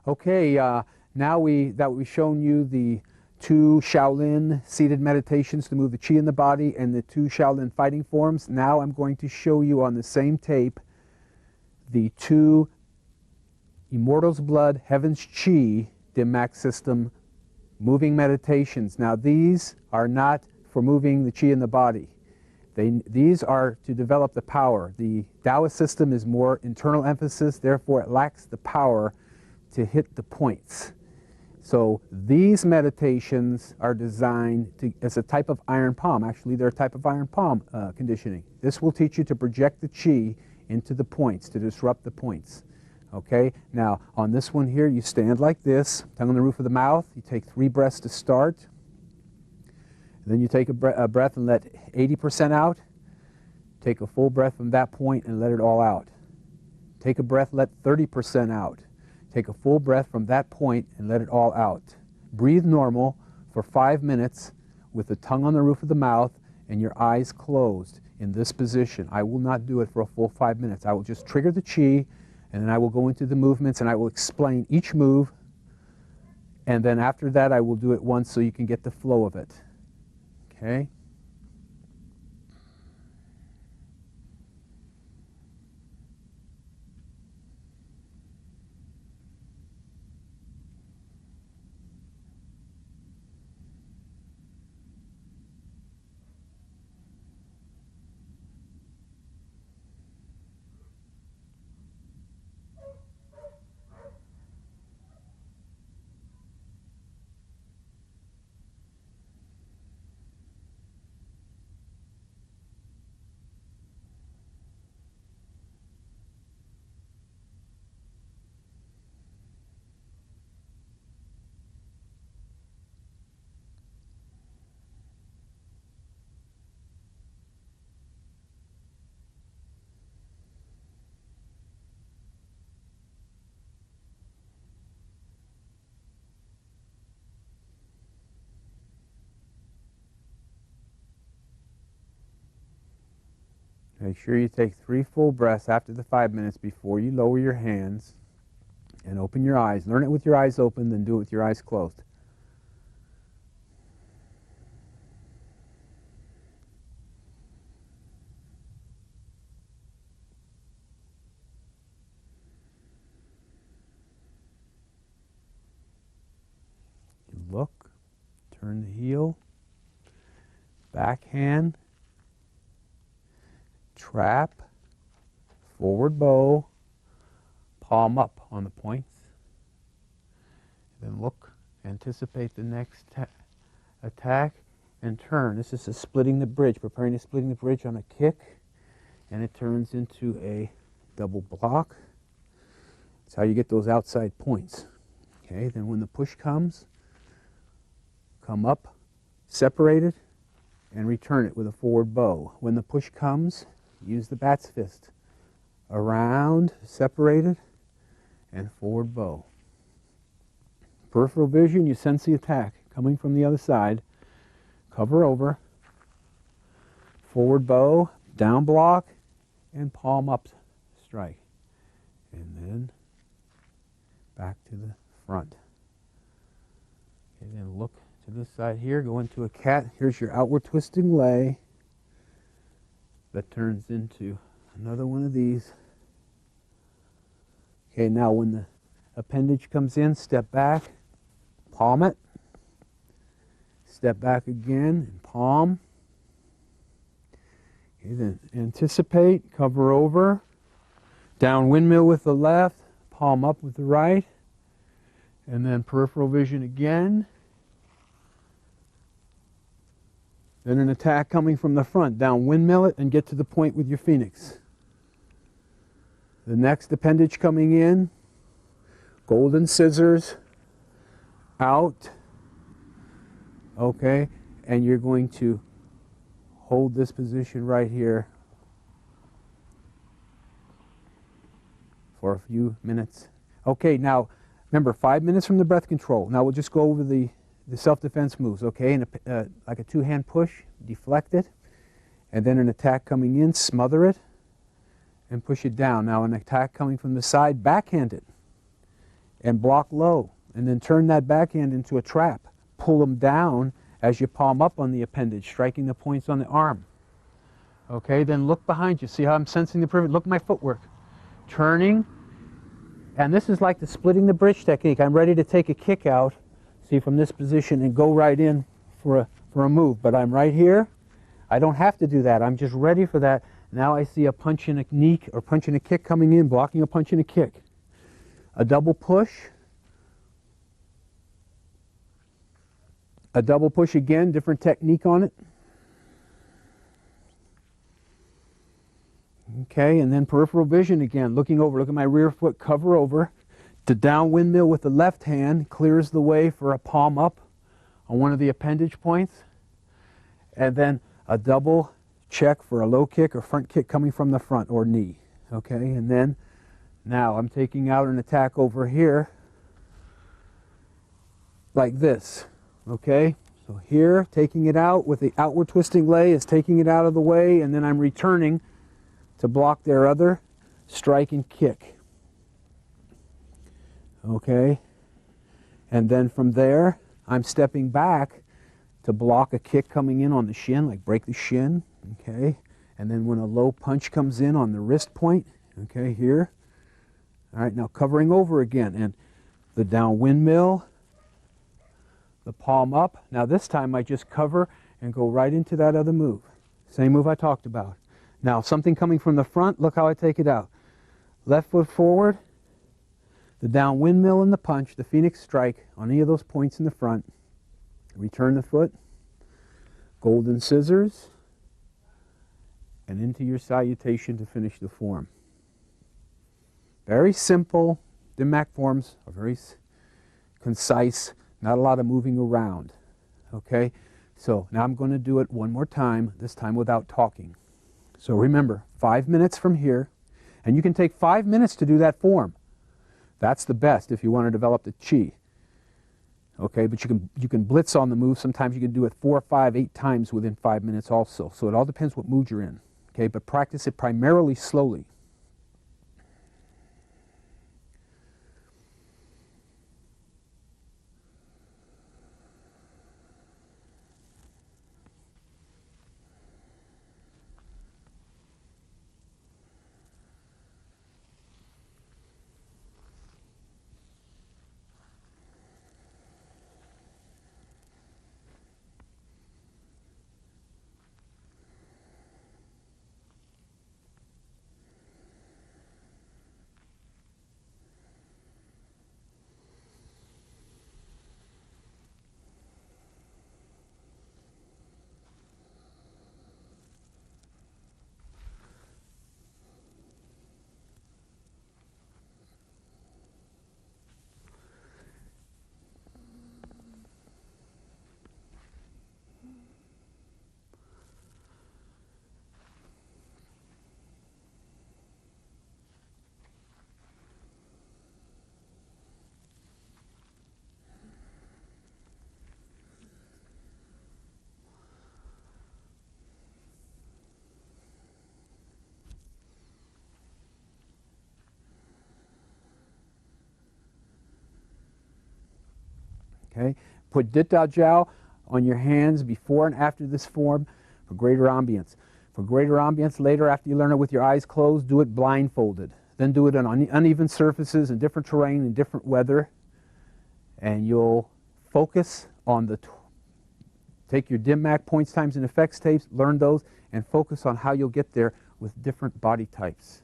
Okay, now that we've shown you the 2 Shaolin seated meditations to move the chi in the body and the 2 Shaolin fighting forms, now I'm going to show you on the same tape the 2 Immortal's Blood, Heaven's Chi, dim mak system moving meditations. Now these are not for moving the chi in the body. These are to develop the power. The Taoist system is more internal emphasis, therefore it lacks the power to hit the points. So these meditations are designed as a type of iron palm. Actually, they're a type of iron palm conditioning. This will teach you to project the chi into the points, to disrupt the points. Okay, now on this one here, you stand like this, tongue on the roof of the mouth. You take 3 breaths to start. Then you take a breath and let 80% out. Take a full breath from that point and let it all out. Take a breath, let 30% out. Take a full breath from that point and let it all out. Breathe normal for 5 minutes with the tongue on the roof of the mouth and your eyes closed in this position. I will not do it for a full 5 minutes. I will just trigger the chi, and then I will go into the movements and I will explain each move, and then after that I will do it once so you can get the flow of it. Okay? Make sure you take 3 full breaths after the 5 minutes before you lower your hands and open your eyes. Learn it with your eyes open, then do it with your eyes closed. You look, turn the heel, backhand, trap, forward bow, palm up on the points. Then look, anticipate the next attack, and turn. This is a splitting the bridge, preparing to splitting the bridge on a kick, and it turns into a double block. That's how you get those outside points. Okay, then when the push comes, come up, separate it, and return it with a forward bow. When the push comes, use the bat's fist. Around, separated, and forward bow. Peripheral vision, you sense the attack coming from the other side. Cover over, forward bow, down block, and palm up strike. And then back to the front. Okay, then look to this side here, go into a cat. Here's your outward twisting lay. That turns into another one of these. Okay, now when the appendage comes in, step back, palm it. Step back again and palm. Okay, then anticipate, cover over, down windmill with the left, palm up with the right, and then peripheral vision again. Then an attack coming from the front, down windmill it and get to the point with your phoenix. The next appendage coming in, golden scissors, out, okay, and you're going to hold this position right here for a few minutes. Okay, now remember 5 minutes from the breath control. Now we'll just go over the self-defense moves, okay? And like a 2-hand push, deflect it, and then an attack coming in, smother it, and push it down. Now an attack coming from the side, backhand it, and block low, and then turn that backhand into a trap. Pull them down as you palm up on the appendage, striking the points on the arm. Okay, then look behind you. See how I'm sensing the pivot? Look at my footwork. Turning, and this is like the splitting the bridge technique. I'm ready to take a kick out, see, from this position and go right in for a move, but I'm right here. I don't have to do that. I'm just ready for that. Now I see a punch and a knee or punch and a kick coming in, blocking a punch and a kick. A double push. A double push again, different technique on it. Okay, and then peripheral vision again, looking over, look at my rear foot, cover over. The down windmill with the left hand clears the way for a palm up on one of the appendage points. And then a double check for a low kick or front kick coming from the front or knee. Okay, and then now I'm taking out an attack over here like this. Okay, so here, taking it out with the outward twisting lay is taking it out of the way, and then I'm returning to block their other strike and kick. Okay, and then from there, I'm stepping back to block a kick coming in on the shin, like break the shin. Okay, and then when a low punch comes in on the wrist point, okay, here. All right, now covering over again, and the down windmill, the palm up. Now this time I just cover and go right into that other move. Same move I talked about. Now something coming from the front, look how I take it out. Left foot forward, the down windmill and the punch, the phoenix strike on any of those points in the front. Return the foot, golden scissors, and into your salutation to finish the form. Very simple. Dim-mak forms are very concise. Not a lot of moving around, okay? So now I'm going to do it one more time, this time without talking. So remember, 5 minutes from here, and you can take 5 minutes to do that form. That's the best if you want to develop the chi. Okay, but you can blitz on the move. Sometimes you can do it 4, 5, 8 times within 5 minutes also. So it all depends what mood you're in. Okay, but practice it primarily slowly. Okay, put Dit Dao Jiao on your hands before and after this form for greater ambience. For greater ambience later, after you learn it with your eyes closed, do it blindfolded. Then do it on uneven surfaces in different terrain and different weather, and you'll focus on the take your dim-mak points, times, and effects tapes, learn those, and focus on how you'll get there with different body types.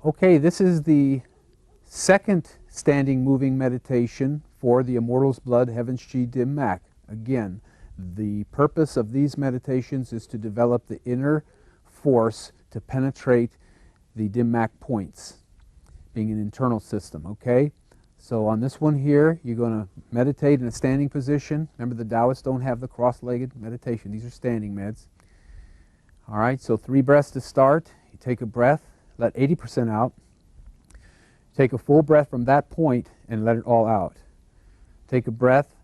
Okay, this is the second standing moving meditation for the Immortal's Blood Heaven's Chi Dim Mak. Again, the purpose of these meditations is to develop the inner force to penetrate the dim mak points, being an internal system, okay? So on this one here, you're going to meditate in a standing position. Remember, the Taoists don't have the cross-legged meditation. These are standing meds. All right, so 3 breaths to start. You take a breath, let 80% out. Take a full breath from that point and let it all out. Take a breath,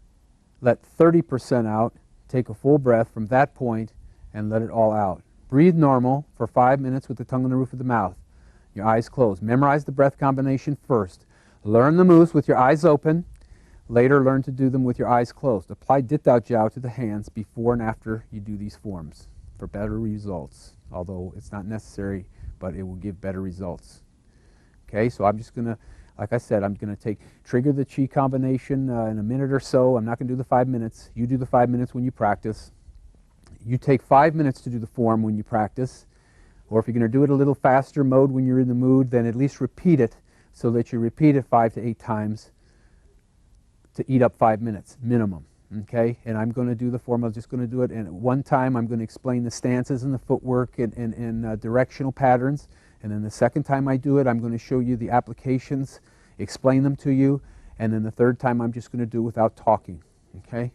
let 30% out. Take a full breath from that point and let it all out. Breathe normal for 5 minutes with the tongue on the roof of the mouth. Your eyes closed. Memorize the breath combination first. Learn the moves with your eyes open. Later, learn to do them with your eyes closed. Apply Dit Dao Jiao to the hands before and after you do these forms for better results. Although it's not necessary, but it will give better results. Okay, so I'm just going to, like I said, I'm going to trigger the Qi combination in a minute or so. I'm not going to do the 5 minutes. You do the 5 minutes when you practice. You take 5 minutes to do the form when you practice. Or if you're going to do it a little faster mode when you're in the mood, then at least repeat it so that you repeat it 5 to 8 times to eat up 5 minutes minimum. Okay, and I'm going to do the form. I'm just going to do it, and at one time I'm going to explain the stances and the footwork and directional patterns. And then the second time I do it, I'm going to show you the applications, explain them to you, and then the third time I'm just going to do it without talking. Okay.